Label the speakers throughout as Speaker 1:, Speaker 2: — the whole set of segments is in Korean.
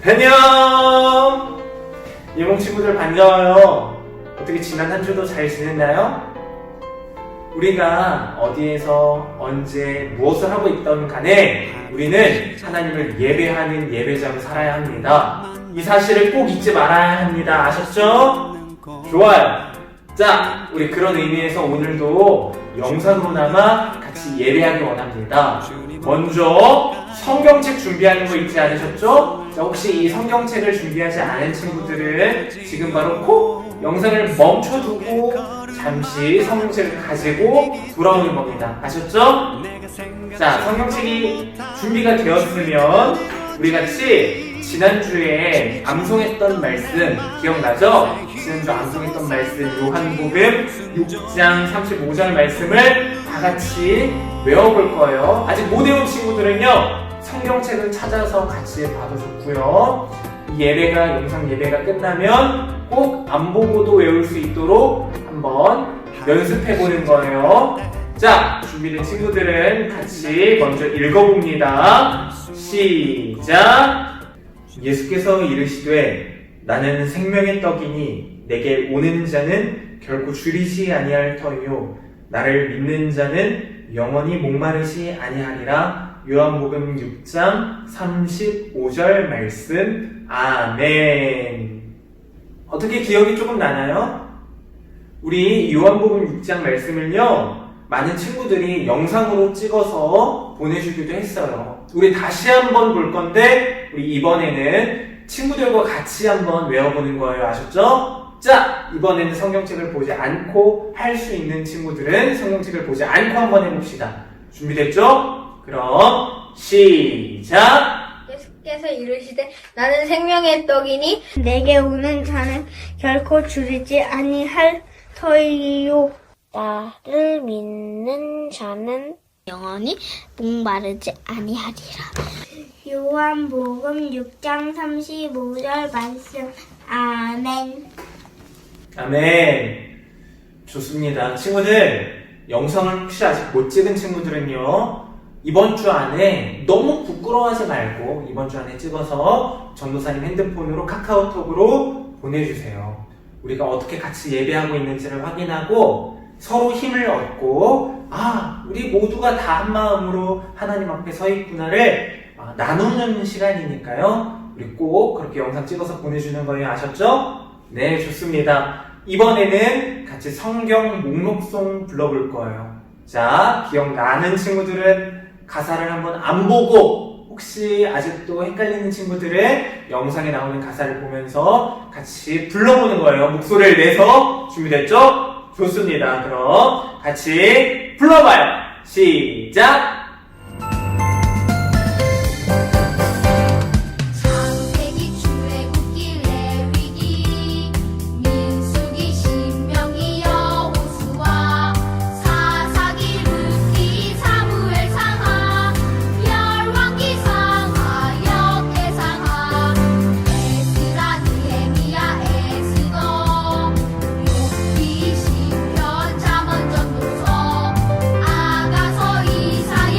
Speaker 1: 안녕! 예몽 친구들 반가워요. 어떻게 지난 한 주도 잘 지냈나요? 우리가 어디에서 언제 무엇을 하고 있던 간에 우리는 하나님을 예배하는 예배자로 살아야 합니다. 이 사실을 꼭 잊지 말아야 합니다. 아셨죠? 좋아요. 자, 우리 그런 의미에서 오늘도 영상으로나마 같이 예배하기 원합니다. 먼저 성경책 준비하는 거 잊지 않으셨죠? 자, 혹시 이 성경책을 준비하지 않은 친구들은 지금 바로 콕 영상을 멈춰두고 잠시 성경책을 가지고 돌아오는 겁니다. 아셨죠? 자, 성경책이 준비가 되었으면 우리 같이 지난주에 암송했던 말씀 기억나죠? 지난주 암송했던 말씀 요한복음 6장 35절 말씀을 다 같이 외워볼 거예요. 아직 못 외운 친구들은요, 성경책을 찾아서 같이 봐도 좋고요. 이 예배가, 영상 예배가 끝나면 꼭 안 보고도 외울 수 있도록 한번 연습해보는 거예요. 자, 준비된 친구들은 같이 먼저 읽어봅니다. 시작! 예수께서 이르시되 나는 생명의 떡이니 내게 오는 자는 결코 줄이지 아니할 터이요 나를 믿는 자는 영원히 목마르지 아니하리라. 요한복음 6장 35절 말씀. 아멘. 어떻게 기억이 조금 나나요? 우리 요한복음 6장 말씀을요, 많은 친구들이 영상으로 찍어서 보내주기도 했어요. 우리 다시 한번 볼 건데 우리 이번에는 친구들과 같이 한번 외워보는 거예요. 아셨죠? 자, 이번에는 성경책을 보지 않고 할 수 있는 친구들은 성경책을 보지 않고 한번 해봅시다. 준비됐죠? 그럼 시작!
Speaker 2: 예수께서 이르시되 나는 생명의 떡이니 내게 오는 자는 결코 줄이지 아니할 터이요 나를 믿는 자는 영원히 목마르지 아니하리라. 요한복음 6장 35절 말씀. 아멘.
Speaker 1: 아멘. 좋습니다. 친구들, 영상을 혹시 아직 못 찍은 친구들은요, 이번 주 안에 너무 부끄러워하지 말고 이번 주 안에 찍어서 전도사님 핸드폰으로 카카오톡으로 보내주세요. 우리가 어떻게 같이 예배하고 있는지를 확인하고 서로 힘을 얻고, 아, 우리 모두가 다 한 마음으로 하나님 앞에 서 있구나를 나누는 시간이니까요. 우리 꼭 그렇게 영상 찍어서 보내주는 거예요. 아셨죠? 네, 좋습니다. 이번에는 같이 성경 목록송 불러볼 거예요. 자, 기억나는 친구들은 가사를 한번 안 보고, 혹시 아직도 헷갈리는 친구들은 영상에 나오는 가사를 보면서 같이 불러보는 거예요. 목소리를 내서. 준비됐죠? 좋습니다. 그럼 같이 불러봐요. 시작!
Speaker 3: 아가서 이사야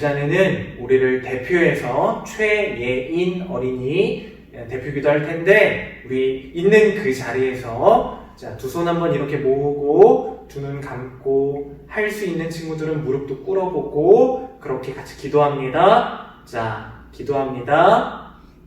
Speaker 1: 시간에는 우리를 대표해서 최예인 어린이 대표기도 할 텐데, 우리 있는 그 자리에서 자, 두 손 한번 이렇게 모으고 두 눈 감고, 할 수 있는 친구들은 무릎도 꿇어보고 그렇게 같이 기도합니다. 자, 기도합니다.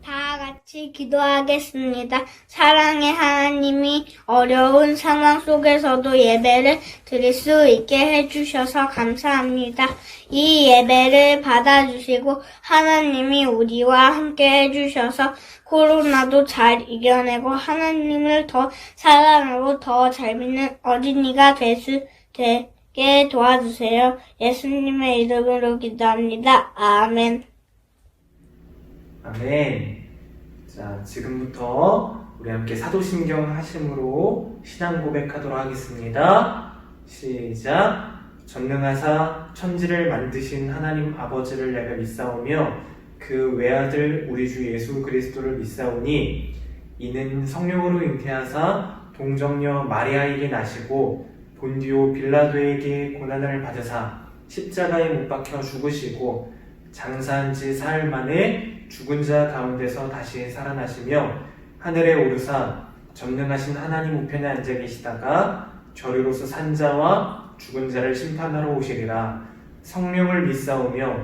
Speaker 2: 다 같이 기도하겠습니다. 사랑의 하나님이 어려운 상황 속에서도 예배를 드릴 수 있게 해주셔서 감사합니다. 이 예배를 받아주시고 하나님이 우리와 함께 해주셔서 코로나도 잘 이겨내고 하나님을 더 사랑하고 더 잘 믿는 어린이가 되게 도와주세요. 예수님의 이름으로 기도합니다. 아멘.
Speaker 1: 아멘. 자, 지금부터 우리 함께 사도신경 하심으로 신앙 고백하도록 하겠습니다. 시작. 전능하사 천지를 만드신 하나님 아버지를 내가 믿사오며 그 외아들 우리 주 예수 그리스도를 믿사오니 이는 성령으로 잉태하사 동정녀 마리아에게 나시고 본디오 빌라도에게 고난을 받으사 십자가에 못 박혀 죽으시고 장사한 지 사흘 만에 죽은 자 가운데서 다시 살아나시며 하늘에 오르사 전능하신 하나님 우편에 앉아 계시다가 저리로서 산 자와 죽은 자를 심판하러 오시리라. 성령을 믿사오며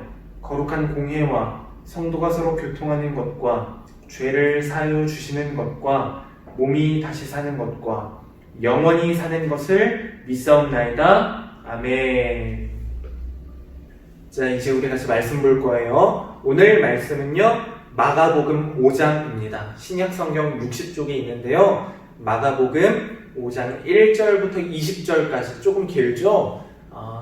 Speaker 1: 거룩한 공회와 성도가 서로 교통하는 것과 죄를 사하여 주시는 것과 몸이 다시 사는 것과 영원히 사는 것을 믿사옵나이다. 아멘. 자, 이제 우리 같이 말씀 볼 거예요. 오늘 말씀은요, 마가복음 5장입니다. 신약성경 60쪽에 있는데요. 마가복음 5장 1절부터 20절까지 조금 길죠?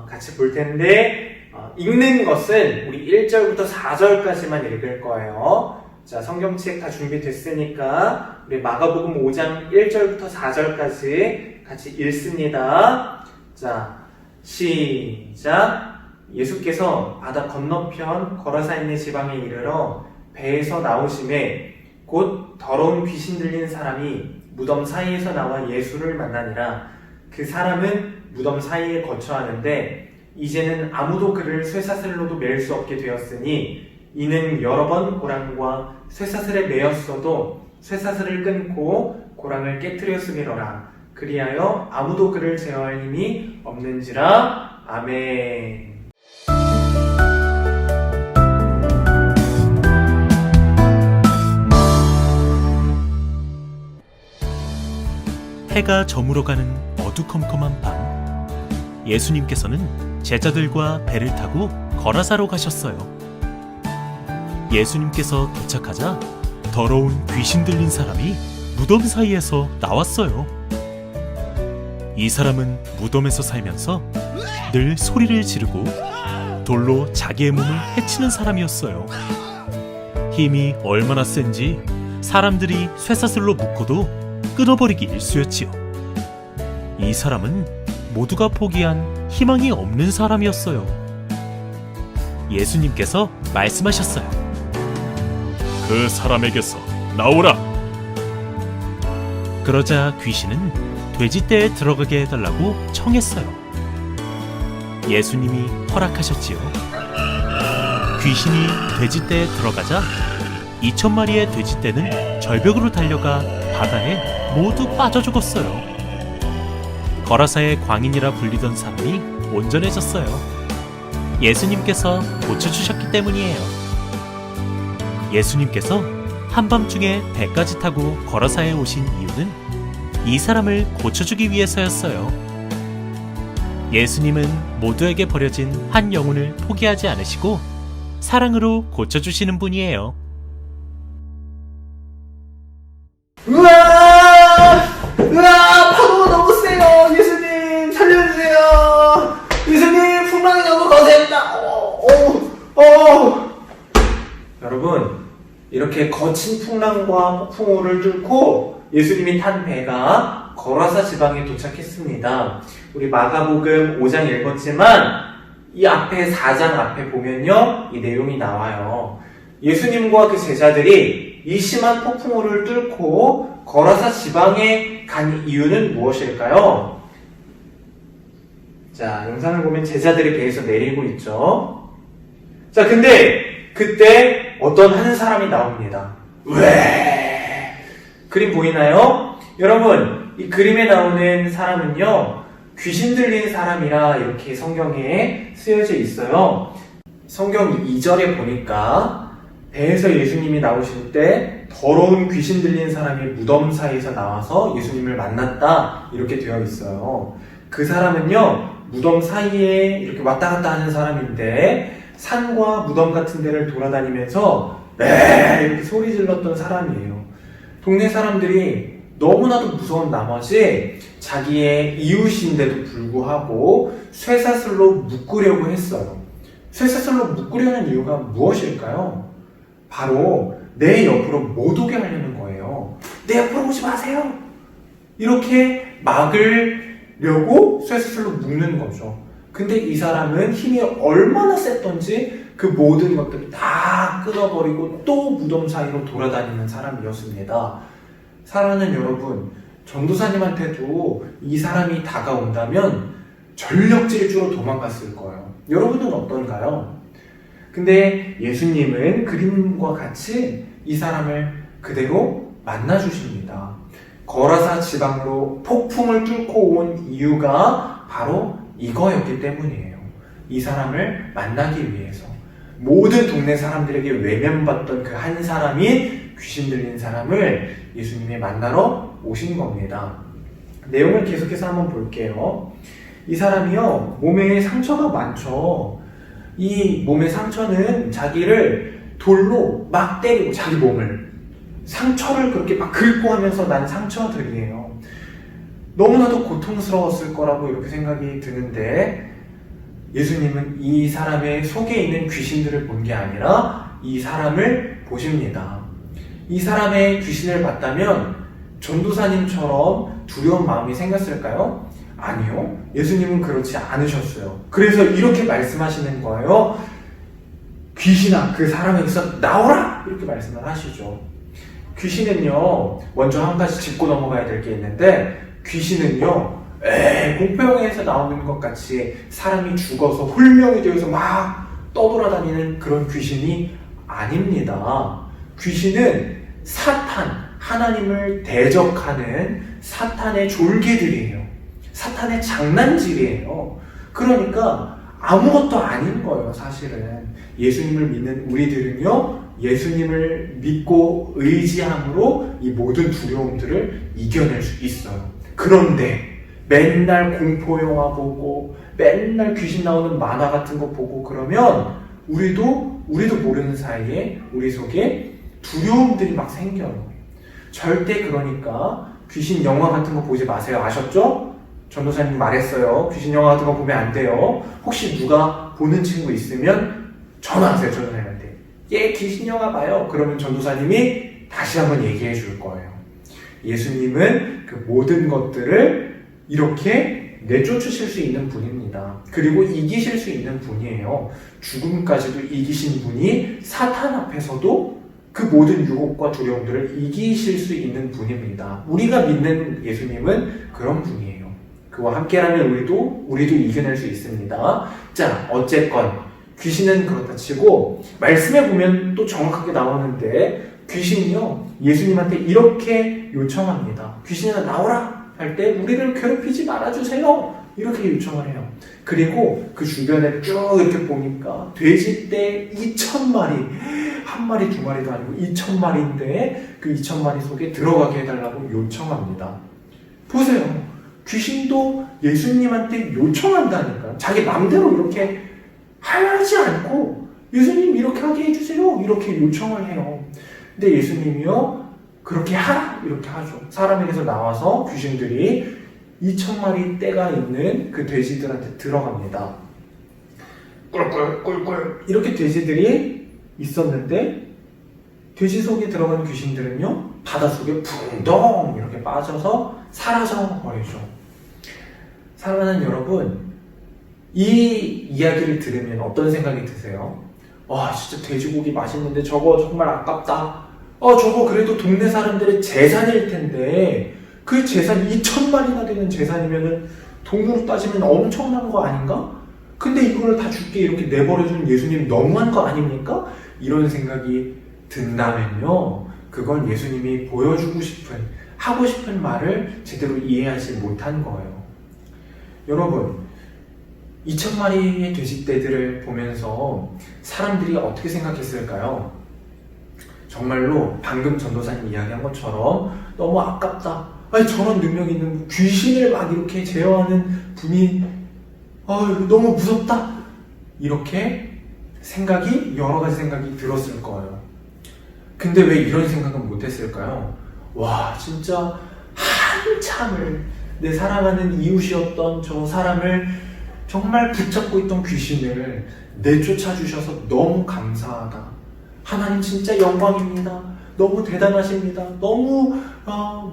Speaker 1: 같이 볼 텐데, 읽는 것은 우리 1절부터 4절까지만 읽을 거예요. 자, 성경책 다 준비됐으니까 우리 마가복음 5장 1절부터 4절까지 같이 읽습니다. 자, 시작. 예수께서 바다 건너편 거라사 있는 지방에 이르러 배에서 나오심에 곧 더러운 귀신 들린 사람이 무덤 사이에서 나와 예수를 만나니라. 그 사람은 무덤 사이에 거처하는데 이제는 아무도 그를 쇠사슬로도 맬 수 없게 되었으니 이는 여러 번 고랑과 쇠사슬에 매였어도 쇠사슬을 끊고 고랑을 깨뜨렸음이로라. 그리하여 아무도 그를 제어할 힘이 없는지라. 아멘.
Speaker 3: 해가 저물어가는 어두컴컴한 밤, 예수님께서는 제자들과 배를 타고 거라사로 가셨어요. 예수님께서 도착하자 더러운 귀신 들린 사람이 무덤 사이에서 나왔어요. 이 사람은 무덤에서 살면서 늘 소리를 지르고 돌로 자기의 몸을 해치는 사람이었어요. 힘이 얼마나 센지 사람들이 쇠사슬로 묶어도 끊어버리기 일쑤였지요. 이 사람은 모두가 포기한 희망이 없는 사람이었어요. 예수님께서 말씀하셨어요. 그 사람에게서 나오라. 그러자 귀신은 돼지떼에 들어가게 해달라고 청했어요. 예수님이 허락하셨지요. 귀신이 돼지떼에 들어가자 2,000마리의 돼지떼는 절벽으로 달려가 바다에 모두 빠져 죽었어요. 거라사의 광인이라 불리던 사람이 온전해졌어요. 예수님께서 고쳐주셨기 때문이에요. 예수님께서 한밤중에 배까지 타고 거라사에 오신 이유는 이 사람을 고쳐주기 위해서였어요. 예수님은 모두에게 버려진 한 영혼을 포기하지 않으시고 사랑으로 고쳐주시는 분이에요.
Speaker 1: 으아! 파도가 너무 세요! 예수님, 살려주세요! 예수님, 풍랑이 너무 거셉니다! 여러분, 이렇게 거친 풍랑과 폭풍우를 뚫고 예수님이 탄 배가 거라사 지방에 도착했습니다. 우리 마가복음 5장 읽었지만 이 앞에 4장 앞에 보면요, 이 내용이 나와요. 예수님과 그 제자들이 이 심한 폭풍우를 뚫고 거라사 지방에 간 이유는 무엇일까요? 자, 영상을 보면 제자들이 배에서 내리고 있죠. 자, 근데 그때 어떤 한 사람이 나옵니다. 왜? 그림 보이나요? 여러분, 이 그림에 나오는 사람은요, 귀신 들린 사람이라 이렇게 성경에 쓰여져 있어요. 성경 2절에 보니까 배에서 예수님이 나오실 때 더러운 귀신 들린 사람이 무덤 사이에서 나와서 예수님을 만났다 이렇게 되어 있어요. 그 사람은요, 무덤 사이에 이렇게 왔다 갔다 하는 사람인데 산과 무덤 같은 데를 돌아다니면서 이렇게 소리 질렀던 사람이에요. 동네 사람들이 너무나도 무서운 나머지 자기의 이웃인데도 불구하고 쇠사슬로 묶으려고 했어요. 쇠사슬로 묶으려는 이유가 무엇일까요? 바로 내 옆으로 못 오게 하려는 거예요. 내 옆으로 오지 마세요! 이렇게 막으려고 쇠사슬로 묶는 거죠. 근데 이 사람은 힘이 얼마나 셌던지 그 모든 것들을 다 끊어버리고 또 무덤 사이로 돌아다니는 사람이었습니다. 사랑하는 여러분, 전도사님한테도 이 사람이 다가온다면 전력질주로 도망갔을 거예요. 여러분은 어떤가요? 근데 예수님은 그림과 같이 이 사람을 그대로 만나주십니다. 거라사 지방으로 폭풍을 뚫고 온 이유가 바로 이거였기 때문이에요. 이 사람을 만나기 위해서. 모든 동네 사람들에게 외면받던 그 한 사람이 귀신 들린 사람을 예수님이 만나러 오신 겁니다. 내용을 계속해서 한번 볼게요. 이 사람이요, 몸에 상처가 많죠. 이 몸의 상처는 자기를 돌로 막 때리고, 자기 몸을 상처를 그렇게 막 긁고 하면서 난 상처들이에요. 너무나도 고통스러웠을 거라고 이렇게 생각이 드는데, 예수님은 이 사람의 속에 있는 귀신들을 본 게 아니라 이 사람을 보십니다. 이 사람의 귀신을 봤다면 전도사님처럼 두려운 마음이 생겼을까요? 아니요. 예수님은 그렇지 않으셨어요. 그래서 이렇게 말씀하시는 거예요. 귀신아, 그 사람에게서 나오라! 이렇게 말씀을 하시죠. 귀신은요, 먼저 한 가지 짚고 넘어가야 될 게 있는데, 귀신은요, 공포영화에서 나오는 것 같이 사람이 죽어서 홀령이 되어서 막 떠돌아다니는 그런 귀신이 아닙니다. 귀신은 사탄, 하나님을 대적하는 사탄의 졸개들이에요. 사탄의 장난질이에요. 그러니까 아무것도 아닌 거예요, 사실은. 예수님을 믿는 우리들은요, 예수님을 믿고 의지함으로 이 모든 두려움들을 이겨낼 수 있어요. 그런데 맨날 공포영화 보고 맨날 귀신 나오는 만화 같은 거 보고 그러면 우리도 모르는 사이에 우리 속에 두려움들이 막 생겨요. 절대 그러니까 귀신 영화 같은 거 보지 마세요. 아셨죠? 전도사님 말했어요. 귀신 영화 같은 거 보면 안 돼요. 혹시 누가 보는 친구 있으면 전화하세요, 전도사님한테. 얘 귀신 영화 봐요. 그러면 전도사님이 다시 한번 얘기해 줄 거예요. 예수님은 그 모든 것들을 이렇게 내쫓으실 수 있는 분입니다. 그리고 이기실 수 있는 분이에요. 죽음까지도 이기신 분이 사탄 앞에서도 그 모든 유혹과 두려움들을 이기실 수 있는 분입니다. 우리가 믿는 예수님은 그런 분이에요. 그와 함께라면 우리도 이겨낼 수 있습니다. 자, 어쨌건 귀신은 그렇다 치고 말씀에 보면 또 정확하게 나오는데 귀신이요, 예수님한테 이렇게 요청합니다. 귀신아, 나오라 할 때 우리를 괴롭히지 말아주세요, 이렇게 요청을 해요. 그리고 그 주변에 쭉 이렇게 보니까 돼지떼 2,000마리, 한 마리 두 마리도 아니고 2,000마리인데 그 2,000마리 속에 들어가게 해달라고 요청합니다. 보세요, 귀신도 예수님한테 요청한다니까. 자기 맘대로 이렇게 하지 않고 예수님 이렇게 하게 해주세요, 이렇게 요청을 해요. 근데 예수님이요, 그렇게 하라, 이렇게 하죠. 사람에게서 나와서 귀신들이 2,000마리 떼가 있는 그 돼지들한테 들어갑니다. 꿀꿀꿀꿀 이렇게 돼지들이 있었는데, 돼지 속에 들어간 귀신들은요, 바닷속에 붕덩 이렇게 빠져서 사라져 버리죠. 사랑하는 여러분, 이 이야기를 들으면 어떤 생각이 드세요? 와, 진짜 돼지고기 맛있는데 저거 정말 아깝다. 저거 그래도 동네 사람들의 재산일 텐데, 그 재산 2,000마리나 되는 재산이면은 돈으로 따지면 엄청난 거 아닌가? 근데 이거를 다 죽게 이렇게 내버려준 예수님 너무한 거 아닙니까? 이런 생각이 든다면요, 그건 예수님이 보여주고 싶은, 하고 싶은 말을 제대로 이해하지 못한 거예요. 여러분, 2,000마리의 돼지떼들을 보면서 사람들이 어떻게 생각했을까요? 정말로 방금 전도사님 이야기한 것처럼 너무 아깝다. 아니, 저런 능력 있는 귀신을 막 이렇게 제어하는 분이 너무 무섭다. 이렇게 여러 가지 생각이 들었을 거예요. 근데 왜 이런 생각은 못했을까요? 와, 진짜 한참을 내 사랑하는 이웃이었던 저 사람을 정말 붙잡고 있던 귀신을 내쫓아 주셔서 너무 감사하다. 하나님 진짜 영광입니다. 너무 대단하십니다. 너무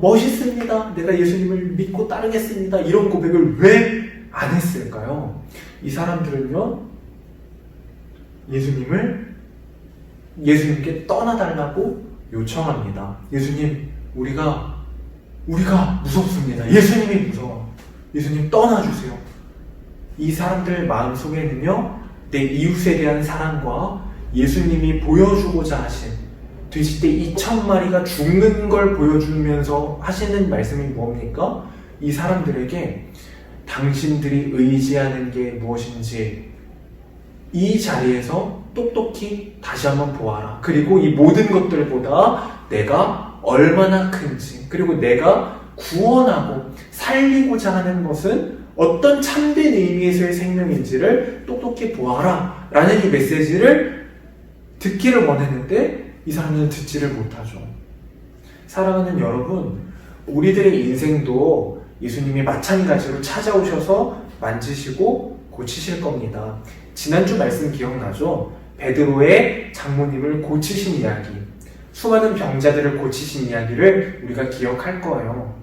Speaker 1: 멋있습니다. 내가 예수님을 믿고 따르겠습니다. 이런 고백을 왜 안 했을까요? 이 사람들은요, 예수님께 떠나달라고 요청합니다. 예수님, 우리가 무섭습니다. 예수님이 무서워. 예수님 떠나주세요. 이 사람들 마음속에는요, 내 이웃에 대한 사랑과 예수님이 보여주고자 하신 돼지떼 2,000마리가 죽는 걸 보여주면서 하시는 말씀이 뭡니까? 이 사람들에게 당신들이 의지하는 게 무엇인지 이 자리에서 똑똑히 다시 한번 보아라. 그리고 이 모든 것들보다 내가 얼마나 큰지, 그리고 내가 구원하고 살리고자 하는 것은 어떤 참된 의미에서의 생명인지를 똑똑히 보아라 라는 이 메시지를 듣기를 원했는데 이 사람들은 듣지를 못하죠. 사랑하는 여러분, 우리들의 인생도 예수님이 마찬가지로 찾아오셔서 만지시고 고치실 겁니다. 지난주 말씀 기억나죠? 베드로의 장모님을 고치신 이야기, 수많은 병자들을 고치신 이야기를 우리가 기억할 거예요.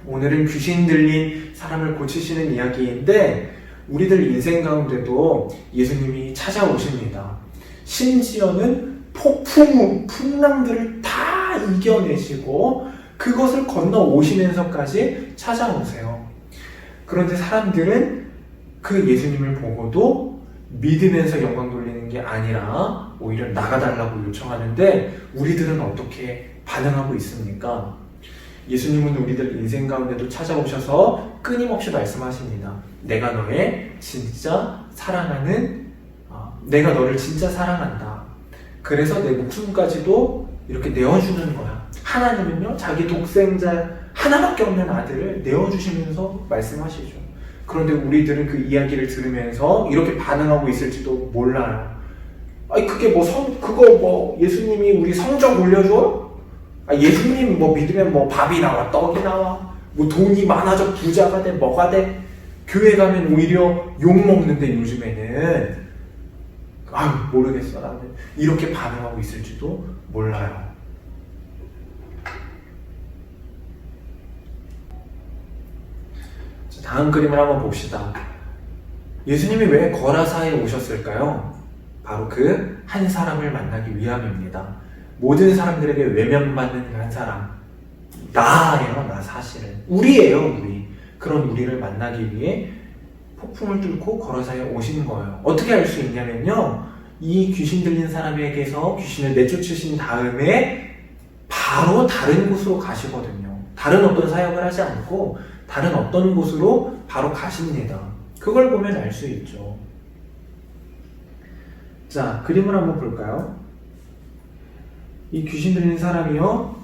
Speaker 1: 오늘은 귀신 들린 사람을 고치시는 이야기인데 우리들 인생 가운데도 예수님이 찾아오십니다. 심지어는 폭풍우, 풍랑들을 다 이겨내시고 그것을 건너오시면서까지 찾아오세요. 그런데 사람들은 그 예수님을 보고도 믿으면서 영광 돌리는 게 아니라 오히려 나가달라고 요청하는데 우리들은 어떻게 반응하고 있습니까? 예수님은 우리들 인생 가운데도 찾아오셔서 끊임없이 말씀하십니다. 내가 너의 진짜 사랑하는, 내가 너를 진짜 사랑한다. 그래서 내 목숨까지도 이렇게 내어주는 거야. 하나님은요, 자기 독생자 하나밖에 없는 아들을 내어주시면서 말씀하시죠. 그런데 우리들은 그 이야기를 들으면서 이렇게 반응하고 있을지도 몰라요. 아니, 그게 예수님이 우리 성적 올려줘요? 예수님 믿으면 밥이 나와, 떡이 나와, 돈이 많아져, 부자가 돼, 뭐가 돼? 교회 가면 오히려 욕먹는데 요즘에는, 모르겠어, 나는. 이렇게 반응하고 있을지도 몰라요. 다음 그림을 한번 봅시다. 예수님이 왜 거라사에 오셨을까요? 바로 그 한 사람을 만나기 위함입니다. 모든 사람들에게 외면받는 한 사람, 나예요. 나 사실은 우리예요. 우리. 그런 우리를 만나기 위해 폭풍을 뚫고 거라사에 오신 거예요. 어떻게 알 수 있냐면요, 이 귀신 들린 사람에게서 귀신을 내쫓으신 다음에 바로 다른 곳으로 가시거든요. 다른 어떤 사역을 하지 않고 다른 어떤 곳으로 바로 가십니다. 그걸 보면 알 수 있죠. 자, 그림을 한번 볼까요? 이 귀신 들린 사람이요,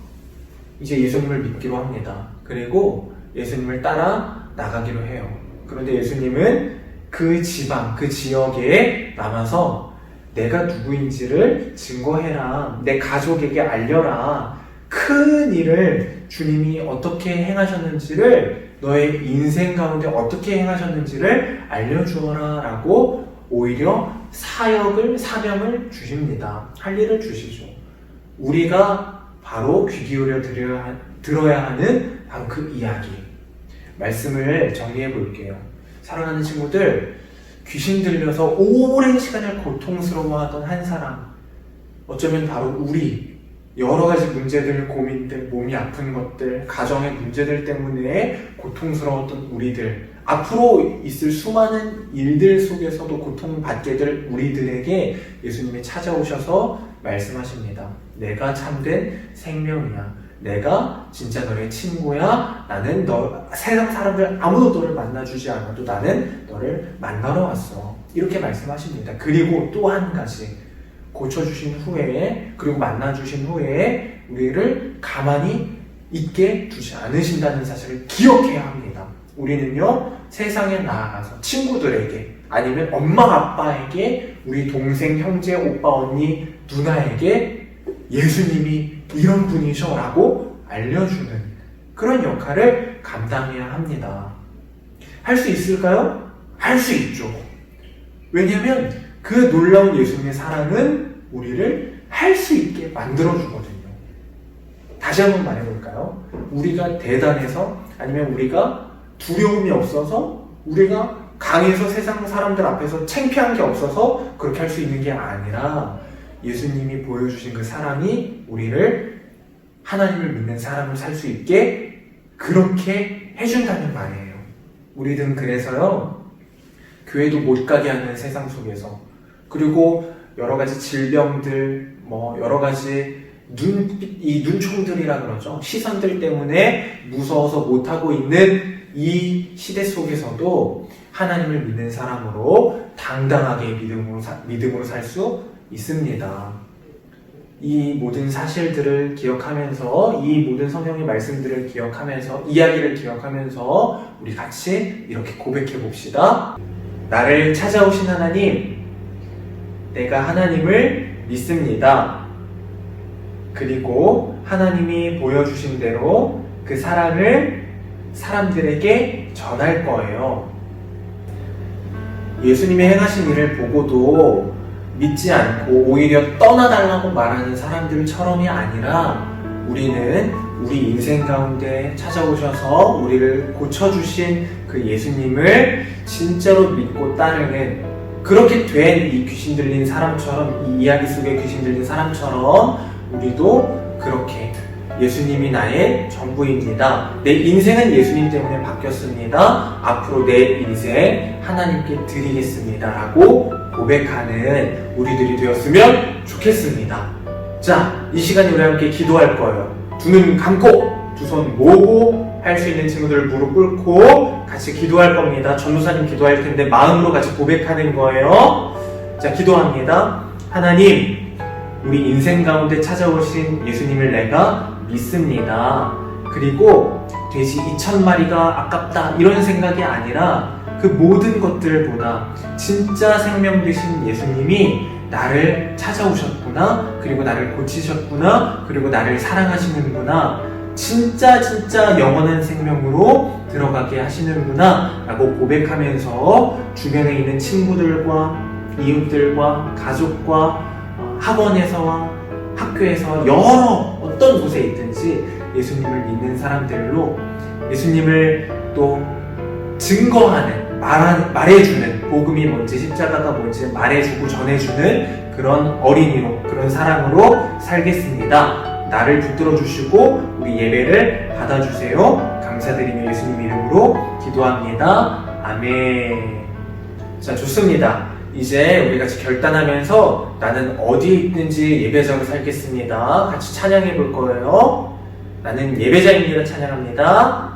Speaker 1: 이제 예수님을 믿기로 합니다. 그리고 예수님을 따라 나가기로 해요. 그런데 예수님은 그 지방, 그 지역에 남아서 내가 누구인지를 증거해라. 내 가족에게 알려라. 큰 일을 주님이 어떻게 행하셨는지를, 너의 인생 가운데 어떻게 행하셨는지를 알려주어라 라고 오히려 사명을 주십니다. 할 일을 주시죠. 우리가 바로 귀 기울여 들어야 하는 바로 그 이야기. 말씀을 정리해 볼게요. 사랑하는 친구들, 귀신 들려서 오랜 시간을 고통스러워하던 한 사람, 어쩌면 바로 우리, 여러 가지 문제들, 고민들, 몸이 아픈 것들, 가정의 문제들 때문에 고통스러웠던 우리들, 앞으로 있을 수많은 일들 속에서도 고통받게 될 우리들에게 예수님이 찾아오셔서 말씀하십니다. 내가 참된 생명이야. 내가 진짜 너의 친구야. 나는 세상 사람들 아무도 너를 만나주지 않아도 나는 너를 만나러 왔어. 이렇게 말씀하십니다. 그리고 또 한 가지, 고쳐주신 후에, 그리고 만나주신 후에 우리를 가만히 있게 두지 않으신다는 사실을 기억해야 합니다. 우리는요, 세상에 나아가서 친구들에게, 아니면 엄마 아빠에게, 우리 동생, 형제, 오빠, 언니, 누나에게 예수님이 이런 분이셔 라고 알려주는 그런 역할을 감당해야 합니다. 할 수 있을까요? 할 수 있죠. 왜냐하면 그 놀라운 예수님의 사랑은 우리를 할 수 있게 만들어주거든요. 다시 한번 말해볼까요? 우리가 대단해서, 아니면 우리가 두려움이 없어서, 우리가 강해서 세상 사람들 앞에서 창피한 게 없어서 그렇게 할 수 있는 게 아니라, 예수님이 보여주신 그 사랑이 우리를 하나님을 믿는 사람을 살 수 있게 그렇게 해준다는 말이에요. 우리는 그래서요, 교회도 못 가게 하는 세상 속에서, 그리고 여러 가지 질병들, 여러 가지 눈총들이라 그러죠. 시선들 때문에 무서워서 못하고 있는 이 시대 속에서도 하나님을 믿는 사람으로 당당하게 믿음으로 살 수 있습니다. 이 모든 사실들을 기억하면서, 이 모든 성경의 말씀들을 기억하면서, 이야기를 기억하면서 우리 같이 이렇게 고백해 봅시다. 나를 찾아오신 하나님, 내가 하나님을 믿습니다. 그리고 하나님이 보여주신 대로 그 사랑을 사람들에게 전할 거예요. 예수님의 행하신 일을 보고도 믿지 않고 오히려 떠나달라고 말하는 사람들처럼이 아니라, 우리는 우리 인생 가운데 찾아오셔서 우리를 고쳐주신 그 예수님을 진짜로 믿고 따르는, 그렇게 된 이 귀신 들린 사람처럼, 이 이야기 속에 귀신 들린 사람처럼 우리도 그렇게 예수님이 나의 전부입니다. 내 인생은 예수님 때문에 바뀌었습니다. 앞으로 내 인생 하나님께 드리겠습니다. 라고 고백하는 우리들이 되었으면 좋겠습니다. 자, 이 시간에 우리 함께 기도할 거예요. 두 눈 감고, 두 손 모으고, 할 수 있는 친구들 무릎 꿇고 같이 기도할 겁니다. 전도사님 기도할 텐데 마음으로 같이 고백하는 거예요. 자, 기도합니다. 하나님, 우리 인생 가운데 찾아오신 예수님을 내가 믿습니다. 그리고 돼지 2,000마리가 아깝다 이런 생각이 아니라, 그 모든 것들보다 진짜 생명 되신 예수님이 나를 찾아오셨구나, 그리고 나를 고치셨구나, 그리고 나를 사랑하시는구나, 진짜 영원한 생명으로 들어가게 하시는구나 라고 고백하면서 주변에 있는 친구들과 이웃들과 가족과 학원에서와 학교에서 여러 어떤 곳에 있든지 예수님을 믿는 사람들로, 예수님을 또 증거하는, 말해주는, 복음이 뭔지 십자가가 뭔지 말해주고 전해주는 그런 어린이로, 그런 사람으로 살겠습니다. 나를 붙들어 주시고 우리 예배를 받아주세요. 감사드리며 예수님 이름으로 기도합니다. 아멘. 자, 좋습니다. 이제 우리 같이 결단하면서 나는 어디에 있든지 예배자로 살겠습니다. 같이 찬양해 볼 거예요. 나는 예배자입니다. 찬양합니다.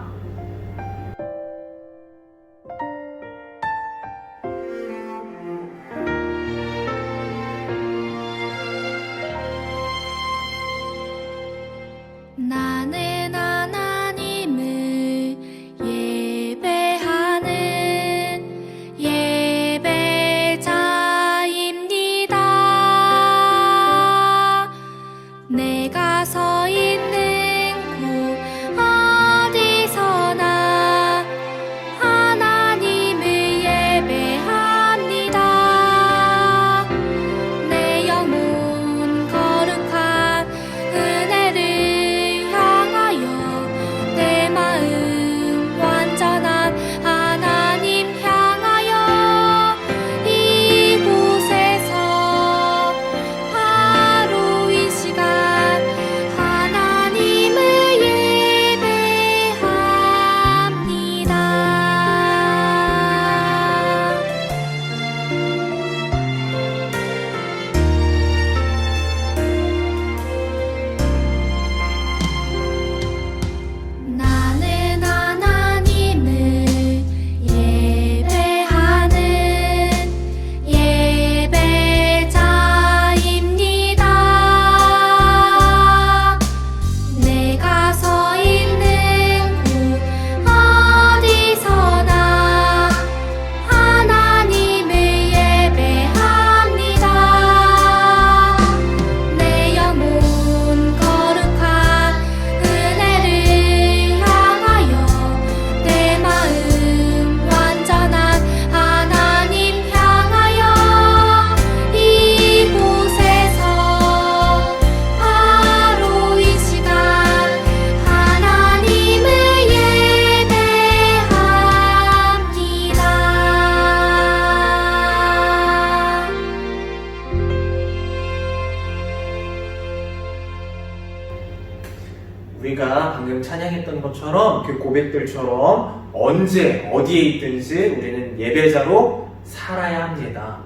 Speaker 4: 나는 하나님을 예배하는 예배자입니다. 내가 서 있는 곳 어디서
Speaker 1: 것처럼 그 고백들처럼 언제 어디에 있든지 우리는 예배자로 살아야 합니다.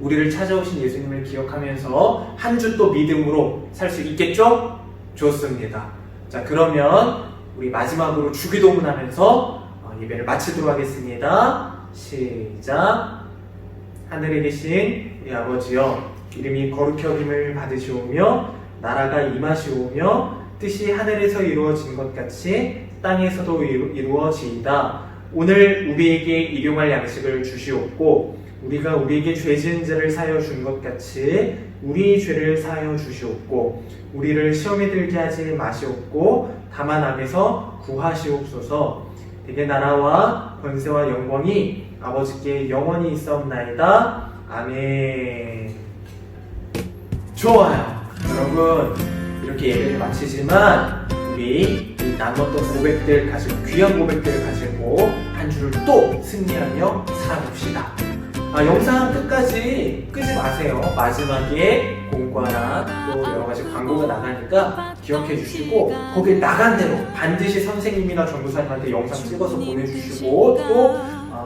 Speaker 1: 우리를 찾아오신 예수님을 기억하면서 한 주 또 믿음으로 살 수 있겠죠? 좋습니다. 자, 그러면 우리 마지막으로 주기도문 하면서 예배를 마치도록 하겠습니다. 시작. 하늘에 계신 우리 아버지여, 이름이 거룩히 여김을 받으시오며 나라가 임하시오며 뜻이 하늘에서 이루어진 것 같이 땅에서도 이루어지이다. 오늘 우리에게 일용할 양식을 주시옵고 우리가 우리에게 죄 지은 자를 사하여 준 것 같이 우리 죄를 사하여 주시옵고 우리를 시험에 들게 하지 마시옵고 다만 악에서 구하시옵소서. 대개 나라와 권세와 영광이 아버지께 영원히 있사옵나이다. 아멘. 좋아요. 여러분, 이렇게 예배를 마치지만 우리 나눴던 고백들 가지고, 귀한 고백들을 가지고 한 주를 또 승리하며 살아봅시다. 영상 끝까지 끄지 마세요. 마지막에 공과나 또 여러가지 광고가 나가니까 기억해 주시고 거기에 나간 대로 반드시 선생님이나 전도사님한테 영상 찍어서 보내주시고 또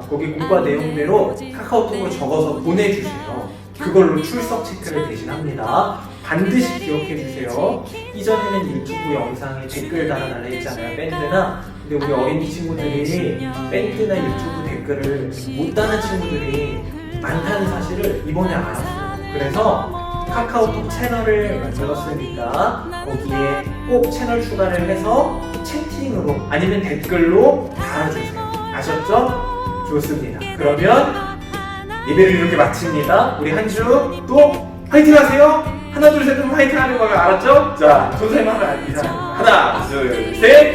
Speaker 1: 거기 공과 내용대로 카카오톡으로 적어서 보내주세요. 그걸로 출석 체크를 대신합니다. 반드시 기억해 주세요. 이전에는 유튜브 영상에 댓글 달아달라 했잖아요. 밴드나. 근데 우리 어린이 친구들이 밴드나 유튜브 댓글을 못 다는 친구들이 많다는 사실을 이번에 알았어요. 그래서 카카오톡 채널을 만들었으니까 거기에 꼭 채널 추가를 해서 채팅으로 아니면 댓글로 달아주세요. 아셨죠? 좋습니다. 그러면 예배를 이렇게 마칩니다. 우리 한 주 또 화이팅 하세요. 하나 둘 셋 하면 화이팅 하는 거면 알았죠? 자, 선생님 하면 인사. 하나 둘 셋.